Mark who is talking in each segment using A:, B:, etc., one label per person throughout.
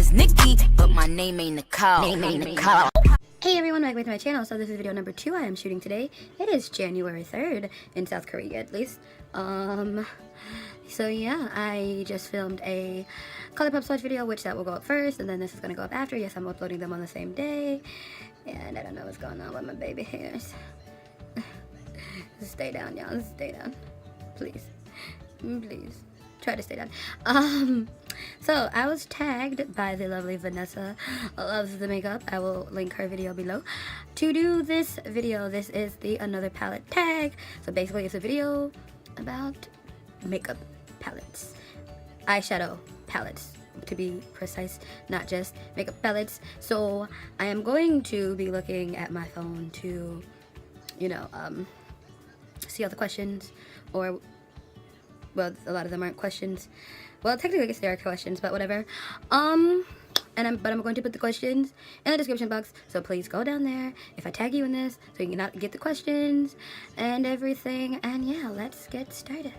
A: is Nikki, but my name ain't Nicole.
B: Hey everyone, welcome back to my channel. So this is video number 2 I am shooting today. It is January 3rd, in South Korea at least. So yeah, I just filmed a ColourPop swatch video, which that will go up first, and then this is going to go up after. Yes, I'm uploading them on the same day, and I don't know what's going on with my baby hairs. Stay down, y'all, stay down. Please. Please. Try to stay down. So I was tagged by the lovely Vanessa Loves the Makeup. I will link her video below to do this video. This is the Another Palette tag. So basically it's a video about makeup palettes, eyeshadow palettes to be precise, not just makeup palettes. So I am going to be looking at my phone to, you know, see all the questions, or well, a lot of them aren't questions. Well, technically I guess they are questions, but whatever. I'm going to put the questions in the description box, so please go down there if I tag you in this, so you can not get the questions and everything. And yeah, let's get started.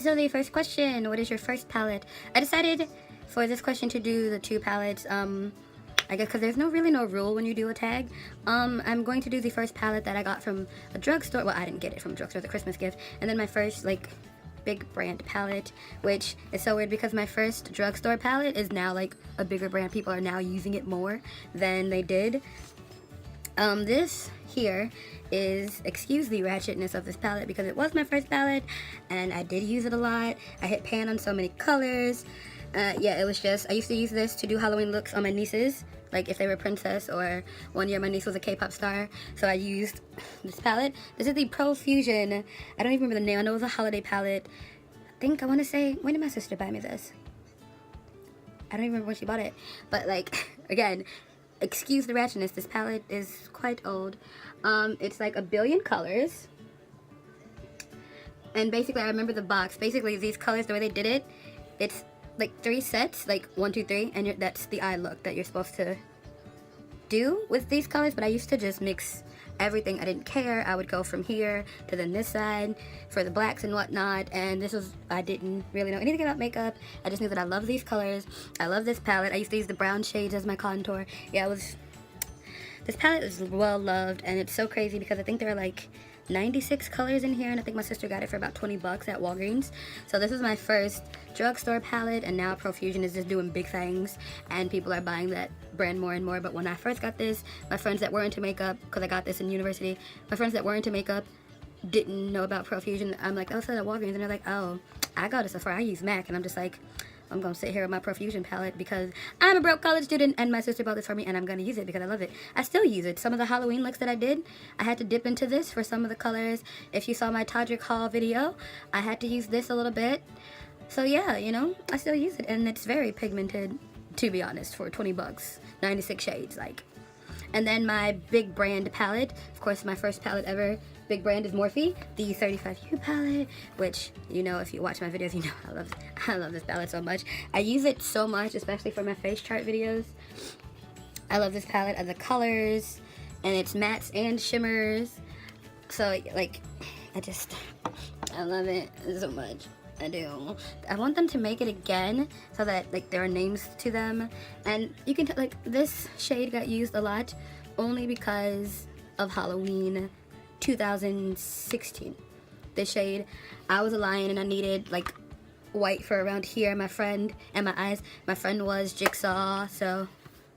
B: So the first question, what is your first palette? I decided for this question to do the 2 palettes, I guess because there's really no rule when you do a tag. I'm going to do the first palette that I got from a drugstore. Well, I didn't get it from a drugstore, it's a Christmas gift. And then my first, like, big brand palette, which is so weird because my first drugstore palette is now like a bigger brand. People are now using it more than they did. This here is, excuse the ratchetness of this palette because it was my first palette and I did use it a lot. I hit pan on so many colors. Yeah, it was just, I used to use this to do Halloween looks on my nieces, like if they were princess, or one year my niece was a K-pop star, so I used this palette. This is the Profusion. I don't even remember the name. I know it was a holiday palette. I want to say, when did my sister buy me this? I don't even remember when she bought it. But like, again, excuse the ratchetness. This palette is quite old. It's like 1 billion colors. And basically, I remember the box. Basically, these colors, the way they did it, it's like 3 sets, like 1, 2, 3, and that's the eye look that you're supposed to do with these colors. But I used to just mix everything. I didn't care. I would go from here to then this side for the blacks and whatnot. And this was, I didn't really know anything about makeup. I just knew that I love these colors. I love this palette. I used to use the brown shades as my contour. Yeah, this palette is well loved, and it's so crazy because I think there are like 96 colors in here, and I think my sister got it for about 20 bucks at Walgreens. So this was my first drugstore palette, and now Profusion is just doing big things and people are buying that brand more and more. But when I first got this, my friends that were into makeup, because I got this in university, my friends that were into makeup didn't know about Profusion. I'm like, oh, it's at Walgreens, and they're like, oh, I go to Sephora, I use MAC. And I'm just like, I'm gonna sit here with my Profusion palette because I'm a broke college student and my sister bought this for me, and I'm gonna use it because I love it. I still use it. Some of the Halloween looks that I did, I had to dip into this for some of the colors. If you saw my Todrick haul video, I had to use this a little bit. So yeah, you know, I still use it, and it's very pigmented, to be honest, for 20 bucks, 96 shades, like. And then my big brand palette, of course, my first palette ever, big brand, is Morphe, the 35U palette, which, you know, if you watch my videos, you know I love this palette so much. I use it so much, especially for my face chart videos. I love this palette and the colors, and it's mattes and shimmers. So, like, I love it so much. I do. I want them to make it again so that, like, there are names to them. And you can like, this shade got used a lot only because of Halloween 2016. This shade, I was a lion and I needed like white for around here, my friend, and my eyes. My friend was Jigsaw, so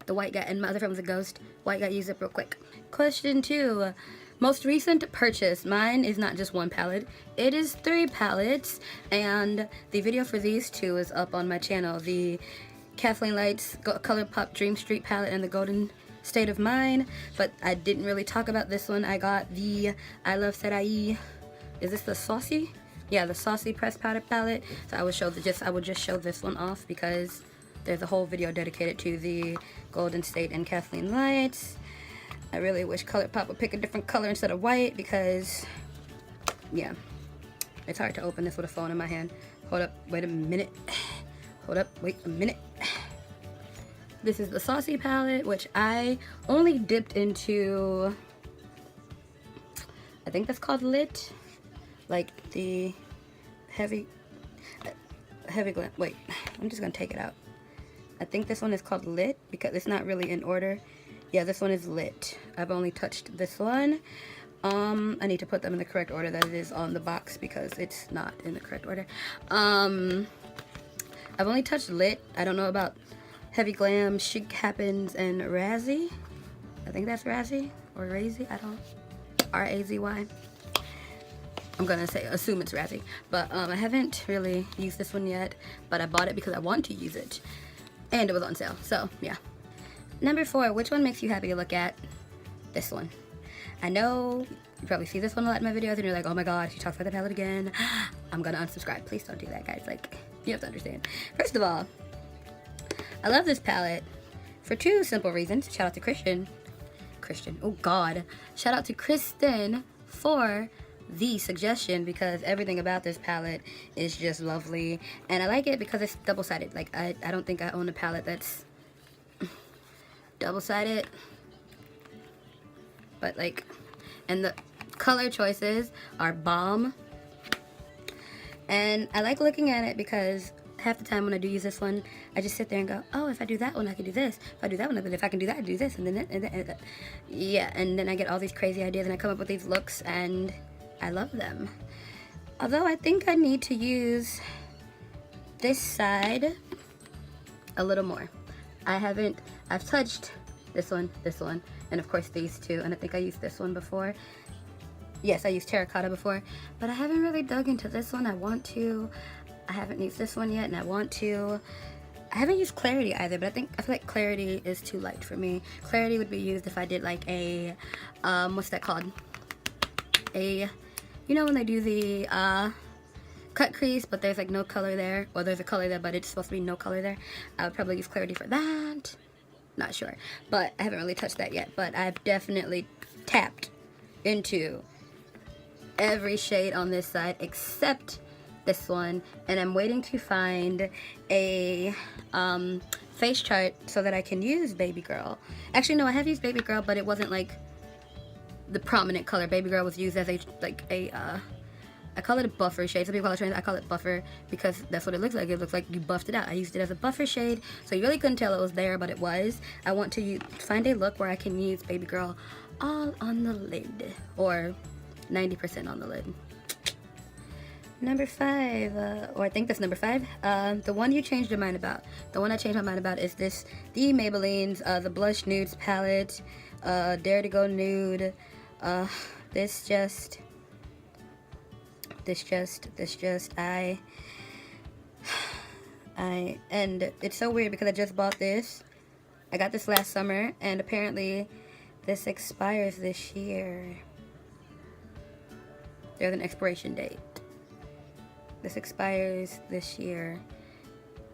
B: the white got, and my other friend was a ghost. White got used up real quick. Question 2. Most recent purchase. Mine is not just 1 palette, it is 3 palettes, and the video for these 2 is up on my channel. The Kathleen Lights ColourPop Dream Street palette and the Golden State of Mind, but I didn't really talk about this one. I got the I Love Serai. Is this the Saucy? Yeah, the Saucy Pressed Powder palette. So I would just show this one off because there's a whole video dedicated to the Golden State and Kathleen Lights. I really wish ColourPop would pick a different color instead of white because, yeah, it's hard to open this with a phone in my hand. Hold up, wait a minute. Hold up, wait a minute. This is the Saucy palette, which I only dipped into, I think that's called Lit, like the heavy glam. Wait, I'm just gonna take it out. I think this one is called Lit because it's not really in order. Yeah, this one is Lit. I've only touched this one. I need to put them in the correct order that it is on the box because it's not in the correct order. I've only touched Lit. I don't know about Heavy Glam, Chic Happens, and Razzie. I think that's Razzie or Razy. I don't. R-A-Z-Y. I'm gonna assume it's Razzie. But I haven't really used this one yet. But I bought it because I want to use it. And it was on sale. So, yeah. Number 4, which one makes you happy to look at? This one. I know you probably see this one a lot in my videos and you're like, oh my god, she talks about the palette again. I'm gonna unsubscribe. Please don't do that, guys. Like, you have to understand. First of all, I love this palette for 2 simple reasons. Shout out to Christian. Oh god. Shout out to Kristen for the suggestion because everything about this palette is just lovely. And I like it because it's double-sided. Like, I don't think I own a palette that's double-sided. But like, and the color choices are bomb. And I like looking at it because half the time when I do use this one, I just sit there and go, oh, if I do that one, I can do this. If I do that one, if I can do that, I do this. And then, yeah, and then I get all these crazy ideas and I come up with these looks and I love them. Although I think I need to use this side a little more. I've touched this one, and of course these 2, and I think I used this one before. Yes, I used Terracotta before, but I haven't really dug into this one. I want to. I haven't used this one yet, and I want to. I haven't used Clarity either, but I feel like Clarity is too light for me. Clarity would be used if I did like a, what's that called? You know when they do the cut crease, but there's like no color there, or there's a color there, but it's supposed to be no color there. I would probably use Clarity for that. Not sure, but I haven't really touched that yet. But I've definitely tapped into every shade on this side except this one, and I'm waiting to find a face chart so that I can use Baby Girl. Actually, no, I have used Baby Girl, but it wasn't like the prominent color. Baby Girl was used as I call it a buffer shade. Some people call it trans. I call it buffer because that's what it looks like. It looks like you buffed it out. I used it as a buffer shade, so you really couldn't tell it was there, but it was. I want to find a look where I can use Baby Girl all on the lid, or 90% on the lid. Number 5, or I think that's number 5. The one you changed your mind about. The one I changed my mind about is the Maybelline's the Blush Nudes palette, Dare to Go Nude. And it's so weird because I just bought this. I got this last summer, and apparently this expires this year. There's an expiration date. This expires this year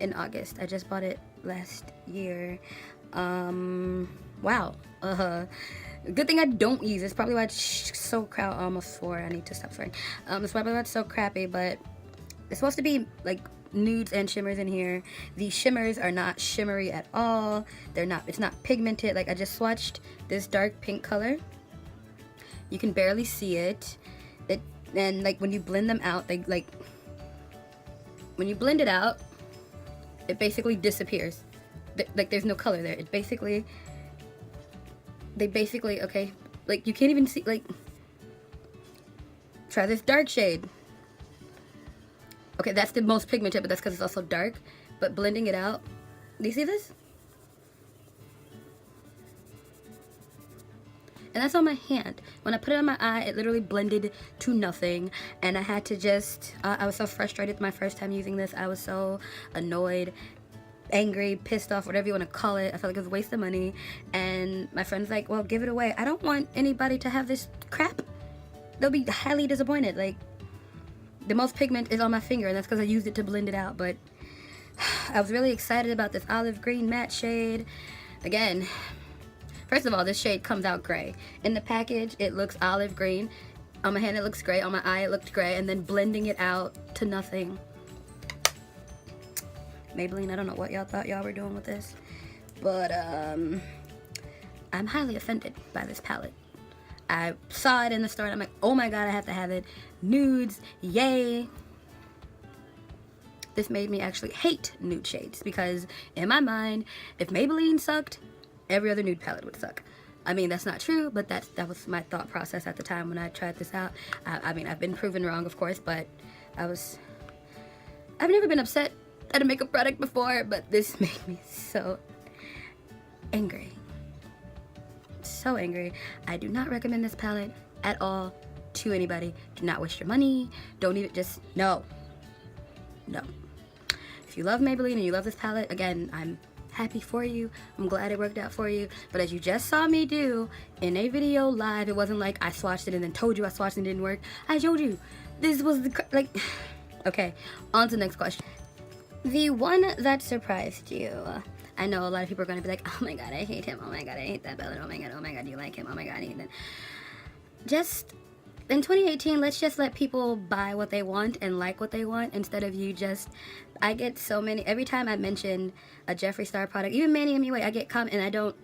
B: in August. I just bought it last year. Wow. Good thing I don't use. It's probably why it's so crowded. Almost 4. I need to stop swearing. It's probably why it's so crappy, but it's supposed to be like nudes and shimmers in here. These shimmers are not shimmery at all. They're not. It's not pigmented. Like, I just swatched this dark pink color. You can barely see it. And like when you blend them out, when you blend it out, it basically disappears. Like, there's no color there. Okay, like, you can't even see, like, try this dark shade. Okay, that's the most pigmented, but that's because it's also dark. But blending it out, do you see this? And that's on my hand. When I put it on my eye, it literally blended to nothing. And I had to just, I was so frustrated my first time using this. I was so annoyed, angry, pissed off, whatever you want to call it. I felt like it was a waste of money. And my friend's like, well, give it away. I don't want anybody to have this crap. They'll be highly disappointed. Like, the most pigment is on my finger, and that's because I used it to blend it out. But I was really excited about this olive green matte shade. Again, first of all, this shade comes out gray. In the package, it looks olive green. On my hand, it looks gray. On my eye, it looked gray. And then blending it out to nothing. Maybelline, I don't know what y'all thought y'all were doing with this. But, I'm highly offended by this palette. I saw it in the store, and I'm like, oh my god, I have to have it. Nudes, yay. this made me actually hate nude shades, because in my mind, if Maybelline sucked, every other nude palette would suck. I mean, that's not true, but that was my thought process at the time when I tried this out. I mean, I've been proven wrong, of course, but I've never been upset at a makeup product before, but this made me so angry. So angry. I do not recommend this palette at all to anybody. Do not waste your money. Don't even, just, no. No. If you love Maybelline and you love this palette, again, I'm happy for you. I'm glad it worked out for you. But as you just saw me do in a video live, it wasn't like I swatched it and then told you I swatched it and it didn't work. I showed you. This was the, like, okay, on to the next question. The one that surprised you. I know a lot of people are going to be like, oh my god, I hate him. Oh my god, I hate that palette. Oh my god, you like him. Oh my god, I hate that. Just, in 2018, let's just let people buy what they want and like what they want instead of you just, I get so many, every time I mention a Jeffree Star product, even Manny MUA, I get comment, and I don't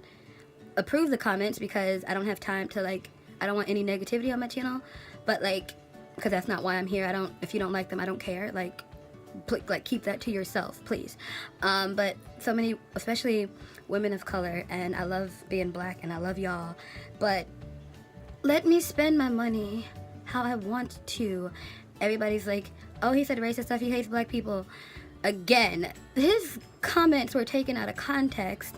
B: approve the comments because I don't have time to, like, I don't want any negativity on my channel, but, like, because that's not why I'm here. If you don't like them, I don't care, like, keep that to yourself, please. But so many, especially women of color, and I love being black and I love y'all, but let me spend my money how I want to. Everybody's like, oh, he said racist stuff, he hates black people. Again, his comments were taken out of context,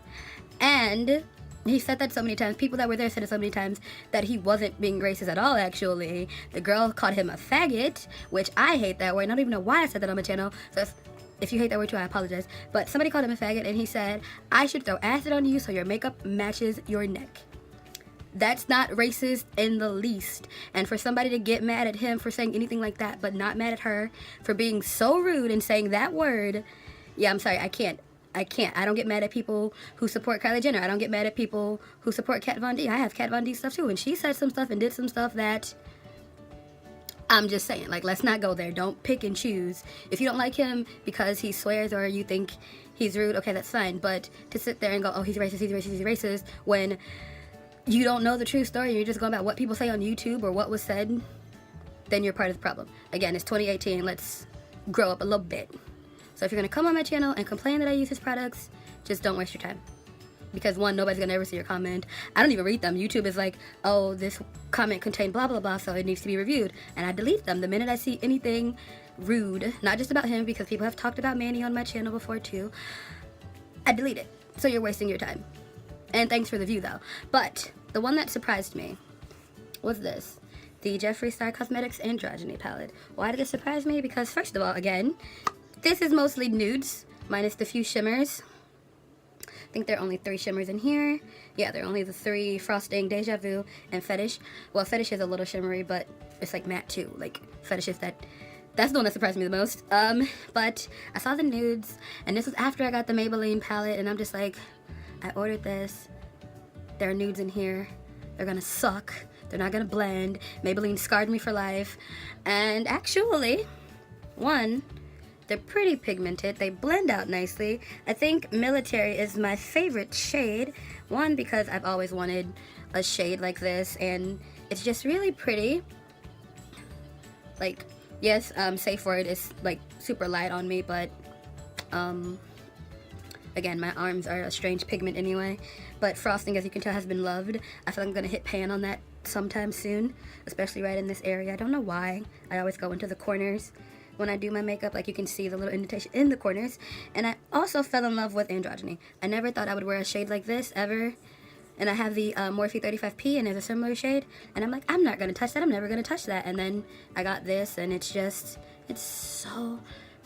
B: and he said that so many times. People that were there said it so many times that he wasn't being racist at all, actually. The girl called him a faggot, which I hate that word. I don't even know why I said that on my channel. So if you hate that word too, I apologize. But somebody called him a faggot, and he said, I should throw acid on you so your makeup matches your neck. That's not racist in the least. And for somebody to get mad at him for saying anything like that, but not mad at her for being so rude and saying that word, yeah, I'm sorry, I can't. I don't get mad at people who support Kylie Jenner. I don't get mad at people who support Kat Von D. I have Kat Von D stuff too, and she said some stuff and did some stuff that, I'm just saying, like, let's not go there. Don't pick and choose. If you don't like him because he swears or you think he's rude, okay, that's fine. But to sit there and go, oh, he's racist, he's racist, he's racist, when you don't know the true story, you're just going about what people say on YouTube or what was said, then you're part of the problem. Again, it's 2018. Let's grow up a little bit. So if you're going to come on my channel and complain that I use his products, just don't waste your time. Because one, nobody's going to ever see your comment. I don't even read them. YouTube is like, oh, this comment contained blah, blah, blah, so it needs to be reviewed. And I delete them the minute I see anything rude, not just about him, because people have talked about Manny on my channel before too. I delete it. So you're wasting your time. And thanks for the view, though. But the one that surprised me was this. The Jeffree Star Cosmetics Androgyny palette. Why did it surprise me? Because first of all, again, this is mostly nudes, minus the few shimmers. I think there are only 3 shimmers in here. Yeah, there are only the 3, Frosting, Deja Vu, and Fetish. Well, Fetish is a little shimmery, but it's like matte too. Like, Fetish is that's the one that surprised me the most. But I saw the nudes, and this was after I got the Maybelline palette, and I'm just like, I ordered this. There are nudes in here. They're gonna suck. They're not gonna blend. Maybelline scarred me for life. And actually, one, they're pretty pigmented. They blend out nicely. I think Military is my favorite shade. One, because I've always wanted a shade like this, and it's just really pretty. Like, yes, safe word is like super light on me, but again, my arms are a strange pigment anyway. But Frosting, as you can tell, has been loved. I feel like I'm gonna hit pan on that sometime soon, especially right in this area. I don't know why. I always go into the corners when I do my makeup. Like, you can see the little indentation in the corners. And I also fell in love with Androgyny. I never thought I would wear a shade like this ever. And I have the Morphe 35P, and there's a similar shade. And I'm like, I'm not gonna touch that. I'm never gonna touch that. And then I got this, and it's so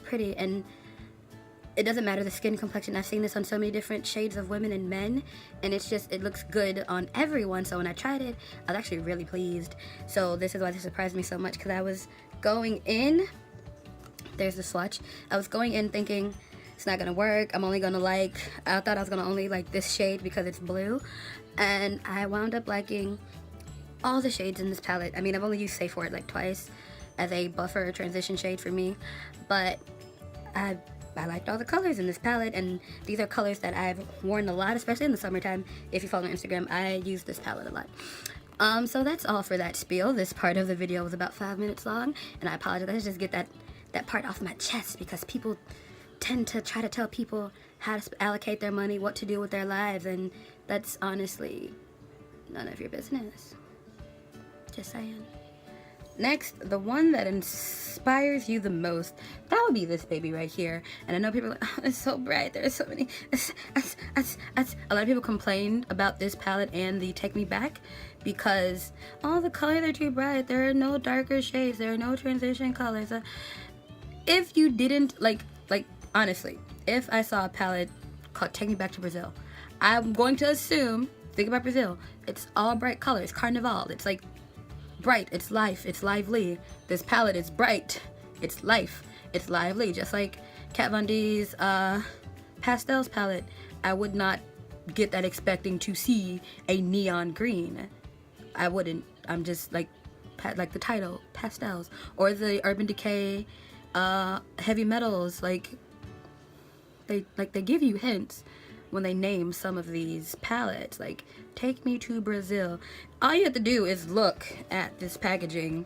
B: pretty. And it doesn't matter the skin complexion. I've seen this on so many different shades of women and men, and it looks good on everyone. So when I tried it, I was actually really pleased. So this is why this surprised me so much, because I was going in, there's the swatch, I was going in thinking it's not gonna work. I'm only gonna like, I thought I was gonna only like this shade because it's blue, and I wound up liking all the shades in this palette. I mean, I've only used Safe Word like twice as a buffer transition shade for me, but I liked all the colors in this palette, and these are colors that I've worn a lot, especially in the summertime. If you follow me on Instagram, I use this palette a lot. So that's all for that spiel. This part of the video was about 5 minutes long, and I apologize. Let's just get that that part off my chest, because people tend to try to tell people how to allocate their money, what to do with their lives, and that's honestly none of your business. Just saying. Next, the one that inspires you the most, that would be this baby right here. And I know people are like, oh, it's so bright, there's so many. A lot of people complained about this palette and the Take Me Back because, oh, the colors are too bright, there are no darker shades, there are no transition colors. If you didn't, like honestly, if I saw a palette called Take Me Back to Brazil, I'm going to assume, think about Brazil, it's all bright colors, Carnival, it's like bright, it's life, it's lively. This palette is bright, it's life, it's lively. Just like Kat Von D's Pastels palette, I would not get that expecting to see a neon green. I wouldn't. I'm just like the title, Pastels, or the Urban Decay Heavy Metals. Like they give you hints when they name some of these palettes, like Take Me to Brazil. All you have to do is look at this packaging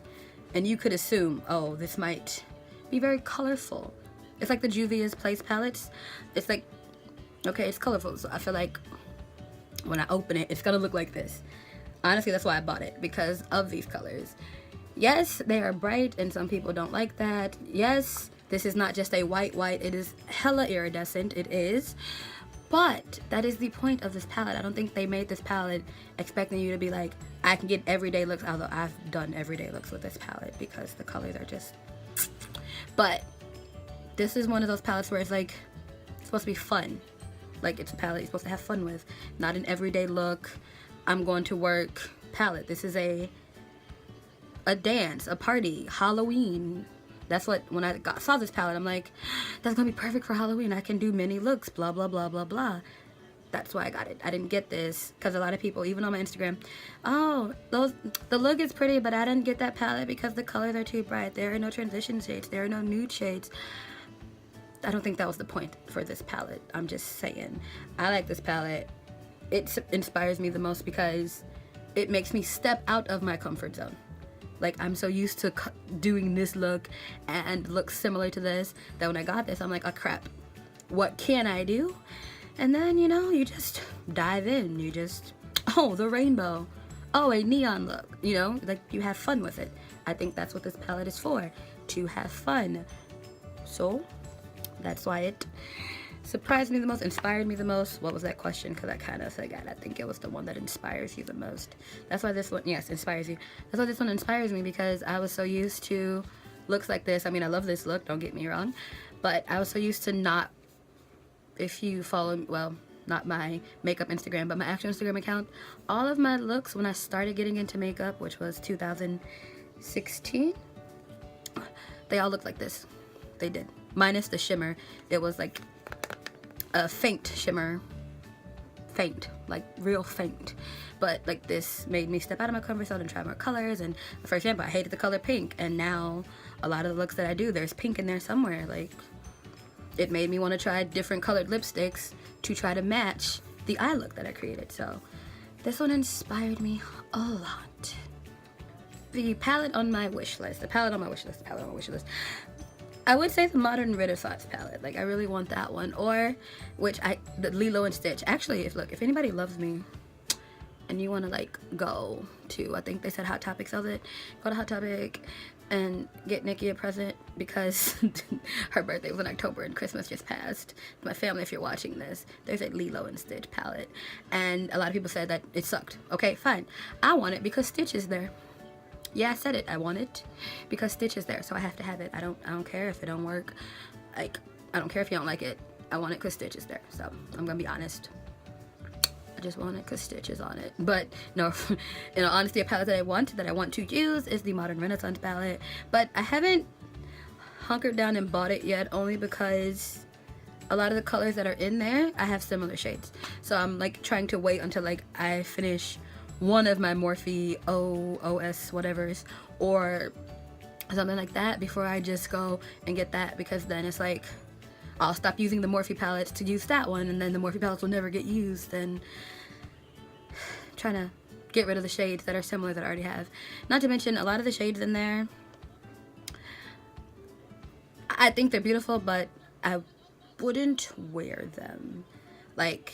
B: and you could assume, oh, this might be very colorful. It's like the Juvia's Place palettes. It's like, okay, it's colorful, so I feel like when I open it, it's gonna look like this. Honestly, that's why I bought it, because of these colors. Yes, they are bright and some people don't like that. Yes, this is not just a white, it is hella iridescent, it is. But that is the point of this palette. I don't think they made this palette expecting you to be like, I can get everyday looks, although I've done everyday looks with this palette because the colors are just... But this is one of those palettes where it's like, it's supposed to be fun. Like, it's a palette you're supposed to have fun with, not an everyday look, I'm going to work palette. This is a dance, a party, Halloween. That's what, when I saw this palette, I'm like, that's gonna be perfect for Halloween. I can do many looks, blah, blah, blah, blah, blah. That's why I got it. I didn't get this because a lot of people, even on my Instagram, oh, the look is pretty, but I didn't get that palette because the colors are too bright. There are no transition shades. There are no nude shades. I don't think that was the point for this palette. I'm just saying. I like this palette. It inspires me the most because it makes me step out of my comfort zone. Like, I'm so used to doing this look and look similar to this that when I got this, I'm like, oh crap, what can I do? And then, you know, you just dive in. You just, oh, the rainbow. Oh, a neon look. You know, like, you have fun with it. I think that's what this palette is for, to have fun. So, that's why it surprised me the most, inspired me the most. What was that question? Because I kind of forgot. I think it was the one that inspires you the most. That's why this one, yes, inspires you. That's why this one inspires me, because I was so used to looks like this. I mean, I love this look, don't get me wrong, but I was so used to not, if you follow, well, not my makeup Instagram, but my actual Instagram account, all of my looks when I started getting into makeup, which was 2016, they all looked like this. They did. Minus the shimmer. It was like a faint shimmer, faint, like real faint, but like this made me step out of my comfort zone and try more colors. And for example, I hated the color pink, and now a lot of the looks that I do, there's pink in there somewhere. Like, it made me want to try different colored lipsticks to try to match the eye look that I created. So this one inspired me a lot. The palette on my wish list, I would say the Modern Renaissance palette. Like, I really want that one. Or, the Lilo and Stitch. Actually, if anybody loves me and you want to, like, go to, I think they said Hot Topic sells it. Go to Hot Topic and get Nikki a present, because her birthday was in October and Christmas just passed. My family, if you're watching this, there's a Lilo and Stitch palette. And a lot of people said that it sucked. Okay, fine. I want it because Stitch is there. Yeah, I said it. I want it because Stitch is there, so I have to have it. I don't care if it don't work. Like, I don't care if you don't like it. I want it because Stitch is there. So I'm gonna be honest. I just want it because Stitch is on it. But no, in all honesty, a palette that I want to use is the Modern Renaissance palette. But I haven't hunkered down and bought it yet, only because a lot of the colors that are in there, I have similar shades. So I'm like trying to wait until like I finish one of my Morphe OS whatevers or something like that before I just go and get that, because then it's like I'll stop using the Morphe palettes to use that one, and then the Morphe palettes will never get used. And trying to get rid of the shades that are similar that I already have. Not to mention, a lot of the shades in there, I think they're beautiful, but I wouldn't wear them. Like,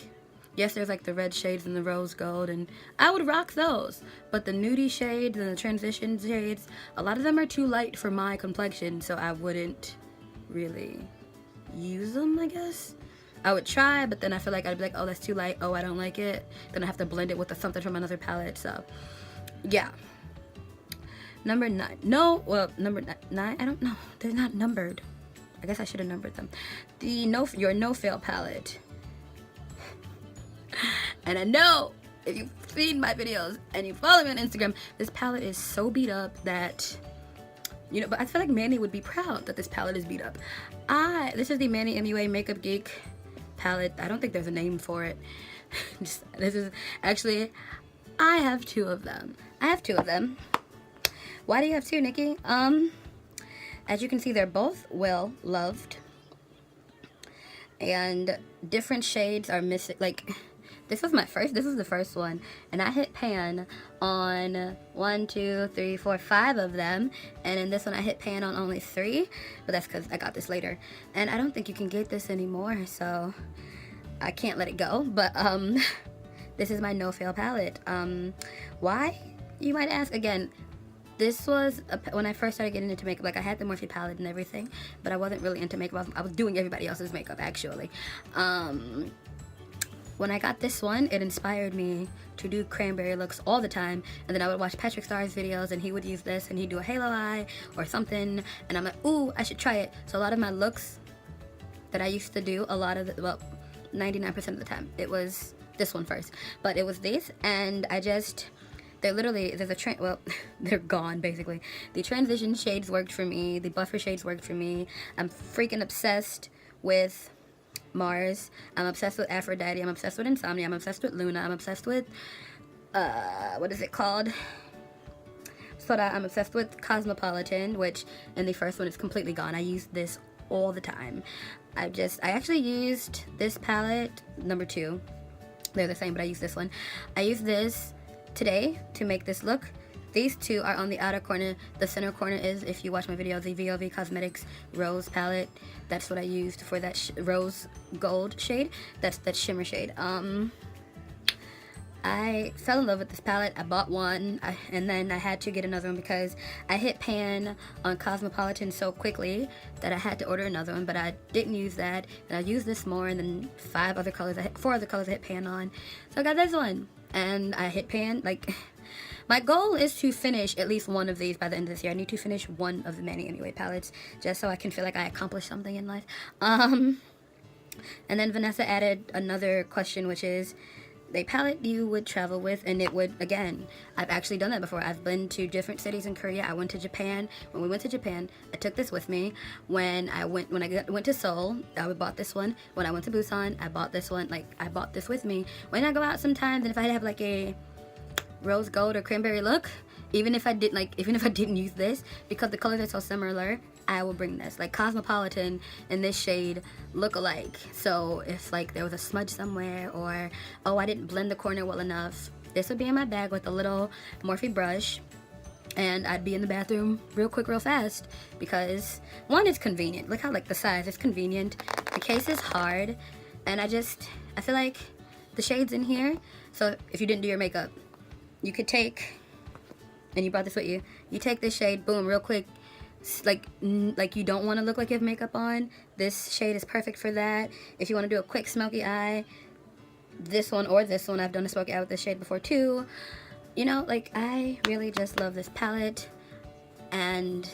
B: yes, there's like the red shades and the rose gold, and I would rock those. But the nudie shades and the transition shades, a lot of them are too light for my complexion, so I wouldn't really use them, I guess. I would try, but then I feel like I'd be like, oh, that's too light. Oh, I don't like it. Then I have to blend it with something from another palette. So, yeah. Number 9. No, well, number 9. I don't know. They're not numbered. I guess I should have numbered them. Your No Fail palette. And I know if you've seen my videos and you follow me on Instagram, this palette is so beat up that, you know, but I feel like Manny would be proud that this palette is beat up. This is the Manny MUA Makeup Geek palette. I don't think there's a name for it. This is actually, I have 2 of them. Why do you have 2, Nikki? As you can see, they're both well loved, and different shades are missing. Like, this was the first one, and I hit pan on 1, 2, 3, 4, 5 of them, and in this one I hit pan on only 3, but that's because I got this later, and I don't think you can get this anymore, so I can't let it go. But this is my No Fail palette. Why, you might ask? Again, this was when I first started getting into makeup. Like, I had the Morphe palette and everything, but I wasn't really into makeup. I was doing everybody else's makeup, actually. When I got this one, it inspired me to do cranberry looks all the time. And then I would watch Patrick Starr's videos, and he would use this, and he'd do a halo eye or something. And I'm like, ooh, I should try it. So a lot of my looks that I used to do, 99% of the time, it was this one first. But it was these, and they're gone, basically. The transition shades worked for me. The buffer shades worked for me. I'm freaking obsessed with Mars. I'm obsessed with Aphrodite. I'm obsessed with Insomnia. I'm obsessed with Luna. I'm obsessed with, what is it called? Soda. I'm obsessed with Cosmopolitan, which in the first one is completely gone. I use this all the time. I actually used this palette, number 2. They're the same, but I use this one. I use this today to make this look. These 2 are on the outer corner. The center corner is, if you watch my video, the VOV Cosmetics Rose palette. That's what I used for that rose gold shade. That's that shimmer shade. I fell in love with this palette. I bought one, and then I had to get another one because I hit pan on Cosmopolitan so quickly that I had to order another one, but I didn't use that, and I used this more, and then 4 other colors I hit pan on. So I got this one, and I hit pan. Like, my goal is to finish at least one of these by the end of this year. I need to finish one of the Manny MUA palettes, just so I can feel like I accomplished something in life. And then Vanessa added another question, which is, a palette you would travel with. And it would, again, I've actually done that before. I've been to different cities in Korea. I went to Japan. When we went to Japan, I took this with me. When I went to Seoul, I bought this one. When I went to Busan, I bought this one. Like, I bought this with me. When I go out sometimes, and if I have like a rose gold or cranberry look, even if I didn't use this, because the colors are so similar, I will bring this. Like, Cosmopolitan and this shade look alike. So if like there was a smudge somewhere, or oh, I didn't blend the corner well enough, this would be in my bag with a little Morphe brush, and I'd be in the bathroom real quick, real fast, because one, it's convenient. Look how, like, the size is convenient. The case is hard, and I feel like the shades in here. So if you didn't do your makeup, you could take, and you brought this with you, you take this shade, boom, real quick. Like you don't want to look like you have makeup on, this shade is perfect for that. If you want to do a quick smoky eye, this one or this one, I've done a smoky eye with this shade before too. You know, like, I really just love this palette. And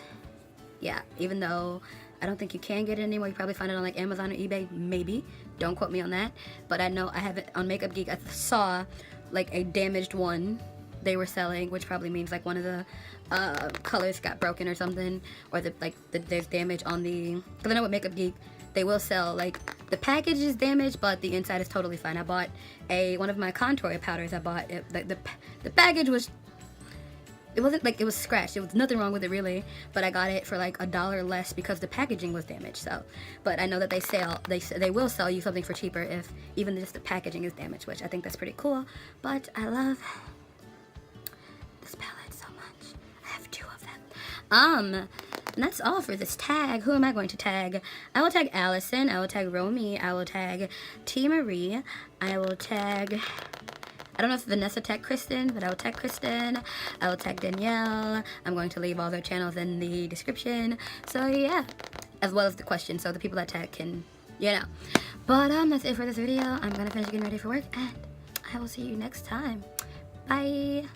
B: yeah, even though I don't think you can get it anymore, you probably find it on like Amazon or eBay, maybe, don't quote me on that, but I know I have it on Makeup Geek. I saw like a damaged one they were selling, which probably means like one of the colors got broken or something, or there's damage on the, because I know with Makeup Geek they will sell, like, the package is damaged but the inside is totally fine. I bought one of my contour powders. I bought it, the package was, it wasn't like it was scratched, it was nothing wrong with it really, but I got it for like $1 less because the packaging was damaged. So, but I know that they will sell you something for cheaper if even just the packaging is damaged, which I think that's pretty cool. But I love this palette so much. I have 2 of them. And that's all for this tag. Who am I going to tag? I will tag Allison. I will tag Romy. I will tag T. Marie. I will tag... I don't know if Vanessa tagged Kristen, but I will tag Kristen. I will tag Danielle. I'm going to leave all their channels in the description. So yeah, as well as the question, so the people that tag can, you know. But that's it for this video. I'm gonna finish getting ready for work, and I will see you next time. Bye.